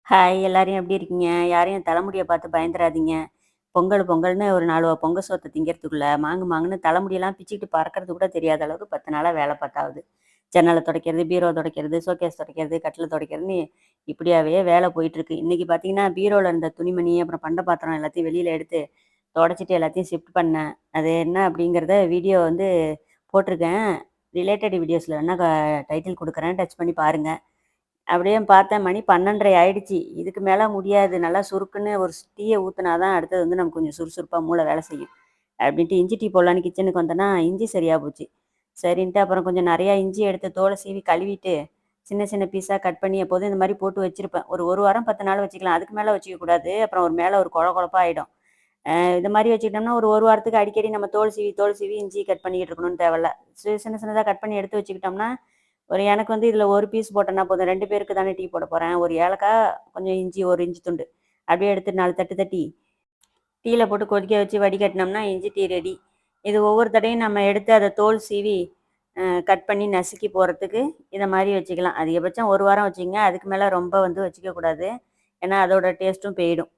Hi எல்லாரும் எப்படி இருக்கீங்க? யாரையும் தலைமுடிய பார்த்து பயந்துறாதீங்க. பொங்கல்னு ஒரு 4 பொங்க சோத்த திங்கிறதுக்குள்ள மாங்குன்னு தலைமுடியெல்லாம் பிச்சுக்கிட்டு பறக்கிறது கூட தெரியாத அளவுக்கு 10 நாளா வேலை பார்த்தாவது. ஜன்னல துடைக்கிறது, பீரோ துடைக்கிறது, ஷோகேஸ் துடைக்கிறது, கட்டில துடைக்கிறதுன்னு இப்படியாவே வேலை போயிட்டுருக்கு. இன்னைக்கு பார்த்தீங்கன்னா, பீரோல இருந்த துணிமணி, அப்புறம் பண்ட பாத்திரம் எல்லாத்தையும் வெளியில எடுத்து தொடச்சிட்டு எல்லாத்தையும் ஷிஃப்ட் பண்ணேன். அது என்ன அப்படிங்கிறத வீடியோ போட்டிருக்கேன். ரிலேட்டட் வீடியோஸ்ல வேணா டைட்டில் குடுக்குறேன். டச் பண்ணி பாருங்க. அப்படியே பார்த்தேன் மணி 12:30 ஆயிடுச்சு. இதுக்கு மேல முடியாது. நல்லா சுருக்குன்னு ஒரு டீய ஊத்துனா தான் அடுத்தது நமக்கு கொஞ்சம் சுறுசுறுப்பா மூளை வேலை செய்யும். அப்படின்ட்டு இஞ்சி டீ போடலான்னு கிச்சனுக்கு வந்தேன்னா, இஞ்சி சரியா போச்சு. சரின்ட்டு அப்புறம் கொஞ்சம் நெறையா இஞ்சி எடுத்து தோல சீவி கழுவிட்டு, சின்ன சின்ன பீஸா கட் பண்ணி எப்போதும் இந்த மாரி போட்டு வச்சிருப்பேன். ஒரு 1 வாரம் 10 நாள் வச்சுக்கலாம். அதுக்கு மேல வச்சுக்க கூடாது. அப்புறம் ஒரு மேல ஒரு கொழ கொழப்பா ஆயிடும். இந்த மாரி வச்சுக்கிட்டோம்னா, ஒரு 1 வாரத்துக்கு அடிக்கடி நம்ம தோல் சீவி இஞ்சி கட் பண்ணிக்கிட்டு இருக்கணும்னு தேவையில்ல. சின்ன சின்னதா கட் பண்ணி எடுத்து வச்சுக்கிட்டோம்னா, எனக்கு இதில 1 பீஸ் போட்டேன்னா போதும். 2 பேருக்கு தானே டீ போட போறேன். ஒரு ஏலக்காய், கொஞ்சம் இஞ்சி, 1 இஞ்சி துண்டு. அப்படியே எடுத்து 4 தட்டு தட்டி, டீல போட்டு கொதிக்க வச்சு வடிகட்டினோம்னா, இஞ்சி டீ ரெடி. இது ஒவ்வொரு தடவையும் நம்ம எடுத்து அத தோல் சீவி, கட் பண்ணி நசுக்கி போடுறதுக்கு இத மாரி வச்சுக்கலாம். அதிகபட்சம் 1 வாரம் வச்சுக்கங்க. அதுக்கு மேல ரொம்ப வச்சுக்கக்கூடாது. ஏன்னா, அதோட டேஸ்ட்டும் போயிடும்.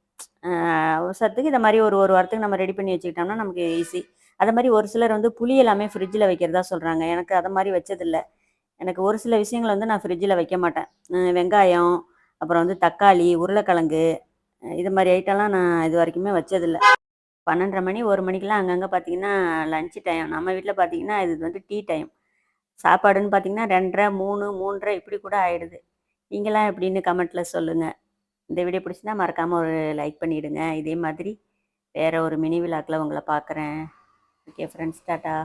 அ அவசரத்துக்கு இத மாரி ஒரு 1 வாரத்துக்கு நம்ம ரெடி பண்ணி வச்சுக்கிட்டோம்னா, நமக்கு ஈஸி. அதே மாரி ஒரு சிலர் புளி எல்லாமே ஃப்ரிட்ஜில வைக்கிறதா சொல்றாங்க. எனக்கு அத மாரி வச்சதில்ல. எனக்கு ஒரு சில விஷயங்கள நான் ஃப்ரிட்ஜில வைக்க மாட்டேன். வெங்காயம், அப்புறம் தக்காளி, உருளைக்கிழங்கு, இது மாரி ஐட்டம்லாம் நான் இதுவரைக்குமே வச்சதில்ல. 12:30 மணி, 1 மணிக்கெல்லாம் அங்கங்க பார்த்தீங்கன்னா, லஞ்ச் டைம். நம்ம வீட்ல பார்த்தீங்கன்னா, இது டீ டைம். சாப்பாடுன்னு பார்த்தீங்கன்னா 2:30, 3, 3:30 இப்படி கூட ஆயிடுது. நீங்கலாம் எப்படின்னு கமெண்ட்ல சொல்லுங்க. இந்த வீடியோ பிடிச்சிருந்தா மறக்காம ஒரு லைக் பண்ணிடுங்க. இதே மாதிரி வேற ஒரு மினி விலாக்ல உங்கள பார்க்குறேன். Okay friends. டாட்டா.